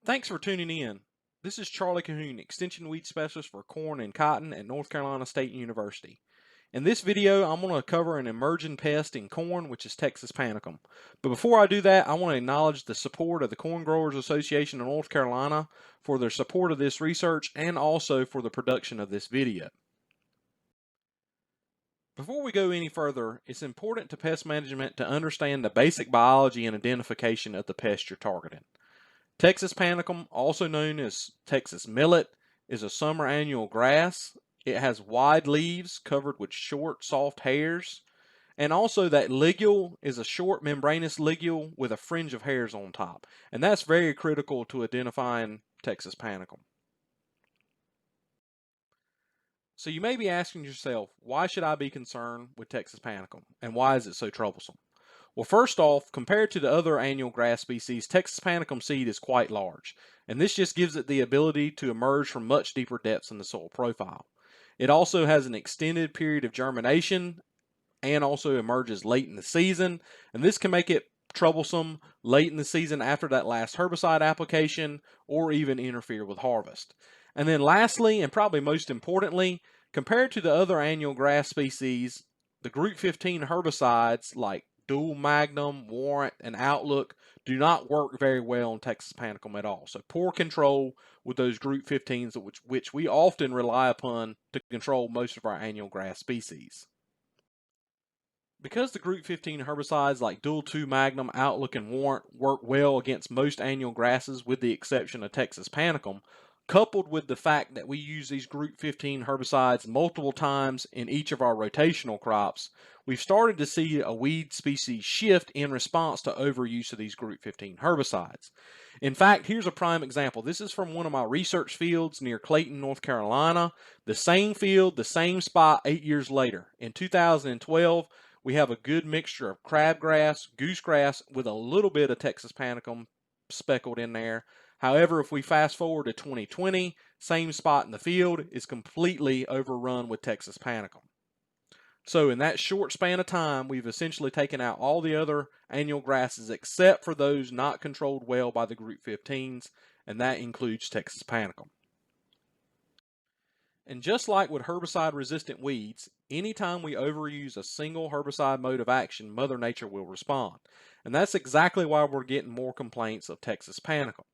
Thanks for tuning in. This is Charlie Cahoon, Extension Weed Specialist for Corn and Cotton at North Carolina State University. In this video, I'm going to cover an emerging pest in corn, which is Texas panicum. But before I do that, I want to acknowledge the support of the Corn Growers Association of North Carolina for their support of this research and also for the production of this video. Before we go any further, it's important to pest management to understand the basic biology and identification of the pest you're targeting. Texas panicum, also known as Texas millet, is a summer annual grass. It has wide leaves covered with short, soft hairs. And also that ligule is a short membranous ligule with a fringe of hairs on top. And that's very critical to identifying Texas panicum. So you may be asking yourself, why should I be concerned with Texas panicum? And why is it so troublesome? Well, first off, compared to the other annual grass species, Texas panicum seed is quite large, and this just gives it the ability to emerge from much deeper depths in the soil profile. It also has an extended period of germination and also emerges late in the season, and this can make it troublesome late in the season after that last herbicide application or even interfere with harvest. And then lastly, and probably most importantly, compared to the other annual grass species, the Group 15 herbicides like Dual Magnum, Warrant, and Outlook do not work very well on Texas panicum at all. So poor control with those Group 15s, which we often rely upon to control most of our annual grass species. Because the Group 15 herbicides like Dual 2 Magnum, Outlook, and Warrant work well against most annual grasses with the exception of Texas panicum, coupled with the fact that we use these Group 15 herbicides multiple times in each of our rotational crops, we've started to see a weed species shift in response to overuse of these Group 15 herbicides. In fact, here's a prime example. This is from one of my research fields near Clayton, North Carolina. The same field, the same spot 8 years later. In 2012, we have a good mixture of crabgrass, goosegrass with a little bit of Texas panicum speckled in there. However, if we fast forward to 2020, same spot in the field is completely overrun with Texas panicum. So in that short span of time, we've essentially taken out all the other annual grasses except for those not controlled well by the Group 15s, and that includes Texas panicum. And just like with herbicide-resistant weeds, anytime we overuse a single herbicide mode of action, Mother Nature will respond. And that's exactly why we're getting more complaints of Texas panicum.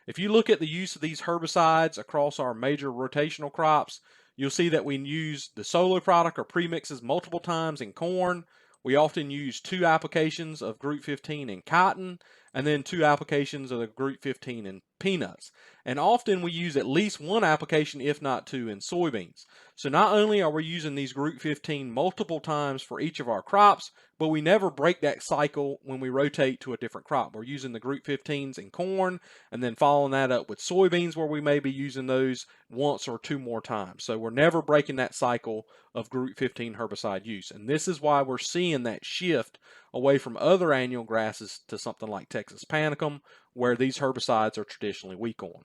If you look at the use of these herbicides across our major rotational crops, you'll see that we use the solo product or premixes multiple times in corn. We often use 2 applications of Group 15 in cotton, and then 2 applications of the Group 15 in peanuts. And often we use at least 1 application, if not 2, in soybeans. So not only are we using these Group 15 multiple times for each of our crops, but we never break that cycle when we rotate to a different crop. We're using the Group 15s in corn, and then following that up with soybeans where we may be using those once or 2 more times. So we're never breaking that cycle of Group 15 herbicide use. And this is why we're seeing that shift away from other annual grasses to something like Texas panicum, where these herbicides are traditionally weak on.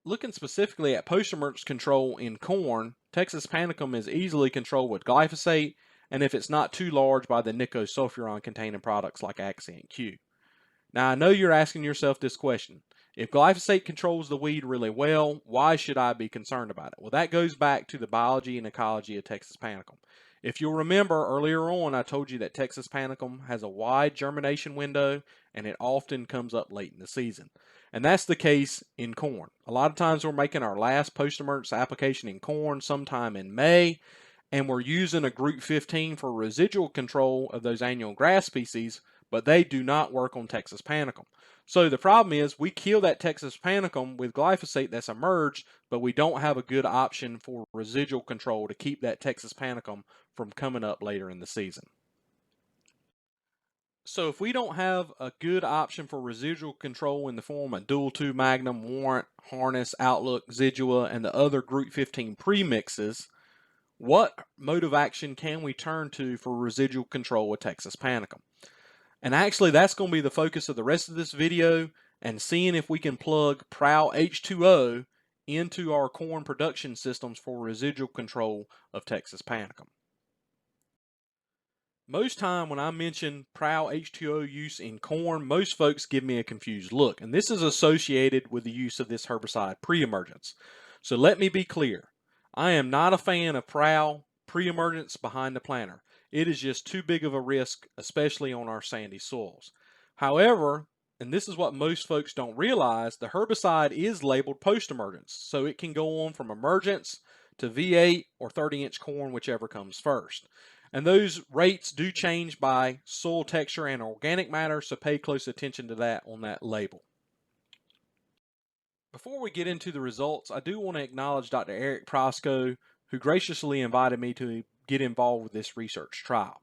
Looking specifically at post-emergence control in corn, Texas panicum is easily controlled with glyphosate, and if it's not too large, by the nicosulfuron-containing products like Accent Q. Now, I know you're asking yourself this question. If glyphosate controls the weed really well, why should I be concerned about it? Well, that goes back to the biology and ecology of Texas panicum. If you'll remember, earlier on I told you that Texas panicum has a wide germination window and it often comes up late in the season. And that's the case in corn. A lot of times we're making our last post-emergence application in corn sometime in May, and we're using a Group 15 for residual control of those annual grass species, but they do not work on Texas panicum. So the problem is we kill that Texas panicum with glyphosate that's emerged, but we don't have a good option for residual control to keep that Texas panicum from coming up later in the season. So if we don't have a good option for residual control in the form of Dual 2 Magnum, Warrant, Harness, Outlook, Zidua, and the other Group 15 premixes, what mode of action can we turn to for residual control with Texas panicum? And actually, that's going to be the focus of the rest of this video, and seeing if we can plug Prowl H2O into our corn production systems for residual control of Texas panicum. Most time when I mention Prowl H2O use in corn, most folks give me a confused look, and this is associated with the use of this herbicide pre-emergence. So let me be clear. I am not a fan of Prowl pre-emergence behind the planter. It is just too big of a risk, especially on our sandy soils. However, and this is what most folks don't realize, the herbicide is labeled post-emergence, so it can go on from emergence to V8 or 30-inch corn, whichever comes first. And those rates do change by soil texture and organic matter, so pay close attention to that on that label. Before we get into the results, I do want to acknowledge Dr. Eric Prosco, who graciously invited me to get involved with this research trial.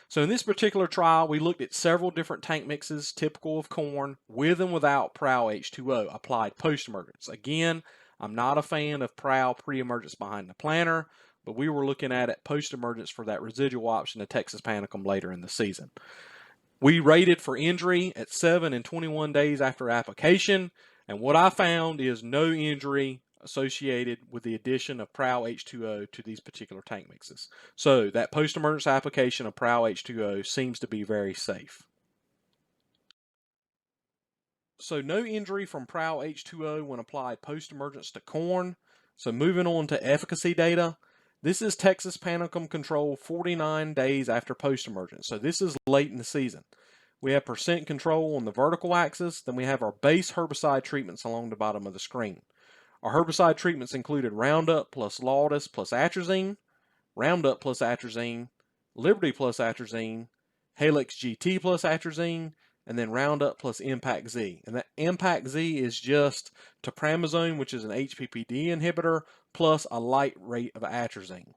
So in this particular trial, we looked at several different tank mixes typical of corn with and without Prowl H2O applied post-emergence. Again, I'm not a fan of Prowl pre-emergence behind the planter, but we were looking at it post-emergence for that residual option of Texas Panicum later in the season. We rated for injury at 7 and 21 days after application, and what I found is no injury associated with the addition of Prowl H2O to these particular tank mixes. So that post-emergence application of Prowl H2O seems to be very safe. So no injury from Prowl H2O when applied post-emergence to corn. So moving on to efficacy data. This is Texas Panicum control 49 days after post-emergence. So this is late in the season. We have percent control on the vertical axis. Then we have our base herbicide treatments along the bottom of the screen. Our herbicide treatments included Roundup plus Laudus plus Atrazine, Roundup plus Atrazine, Liberty plus Atrazine, Helix GT plus Atrazine, and then Roundup plus Impact Z. And that Impact Z is just topramazone, which is an HPPD inhibitor, plus a light rate of atrazine.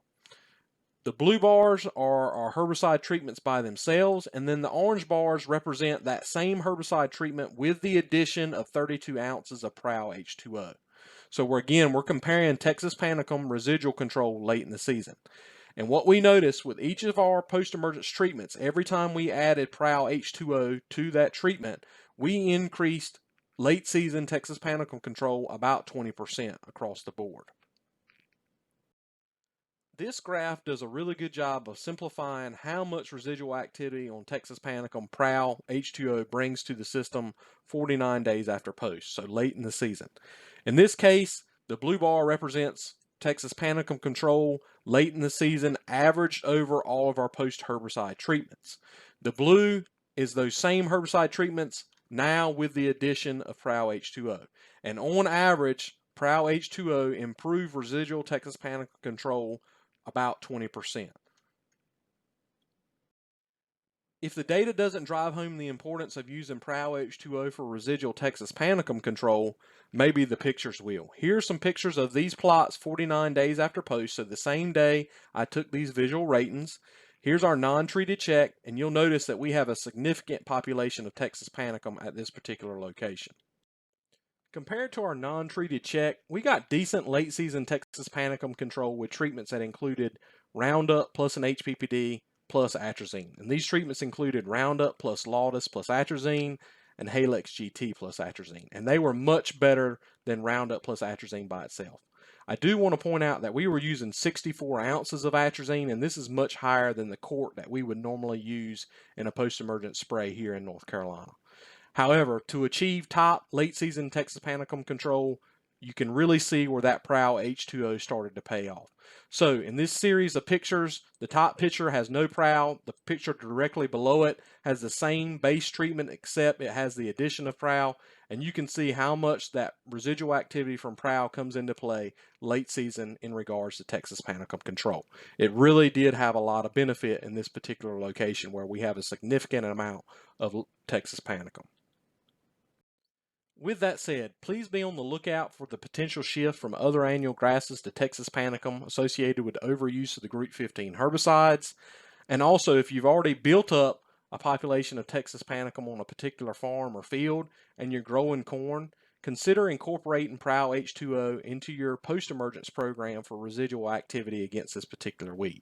The blue bars are our herbicide treatments by themselves, and then the orange bars represent that same herbicide treatment with the addition of 32 ounces of Prowl H2O. So we're comparing Texas Panicum residual control late in the season. And what we noticed with each of our post-emergence treatments, every time we added Prowl H2O to that treatment, we increased late season Texas Panicum control about 20% across the board. This graph does a really good job of simplifying how much residual activity on Texas Panicum Prowl H2O brings to the system 49 days after post, so late in the season. In this case, the blue bar represents Texas Panicum control late in the season averaged over all of our post herbicide treatments. The blue is those same herbicide treatments now with the addition of Prowl H2O. And on average, Prowl H2O improved residual Texas Panicum control about 20%. If the data doesn't drive home the importance of using Prowl H2O for residual Texas Panicum control, maybe the pictures will. Here's some pictures of these plots 49 days after post, so the same day I took these visual ratings. Here's our non-treated check, and you'll notice that we have a significant population of Texas Panicum at this particular location. Compared to our non-treated check, we got decent late season Texas Panicum control with treatments that included Roundup plus an HPPD plus atrazine. And these treatments included Roundup plus Laudus plus atrazine and Helix GT plus atrazine. And they were much better than Roundup plus atrazine by itself. I do want to point out that we were using 64 ounces of atrazine, and this is much higher than the quart that we would normally use in a post-emergent spray here in North Carolina. However, to achieve top late season Texas Panicum control, you can really see where that Prowl H2O started to pay off. So in this series of pictures, the top picture has no Prowl. The picture directly below it has the same base treatment except it has the addition of Prowl. And you can see how much that residual activity from Prowl comes into play late season in regards to Texas Panicum control. It really did have a lot of benefit in this particular location where we have a significant amount of Texas Panicum. With that said, please be on the lookout for the potential shift from other annual grasses to Texas Panicum associated with overuse of the Group 15 herbicides. And also, if you've already built up a population of Texas Panicum on a particular farm or field and you're growing corn, consider incorporating Prowl H2O into your post-emergence program for residual activity against this particular weed.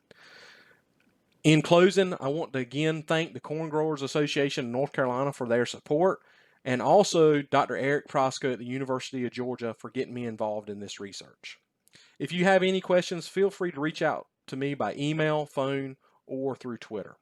In closing, I want to again thank the Corn Growers Association of North Carolina for their support, and also Dr. Eric Prosco at the University of Georgia for getting me involved in this research. If you have any questions, feel free to reach out to me by email, phone, or through Twitter.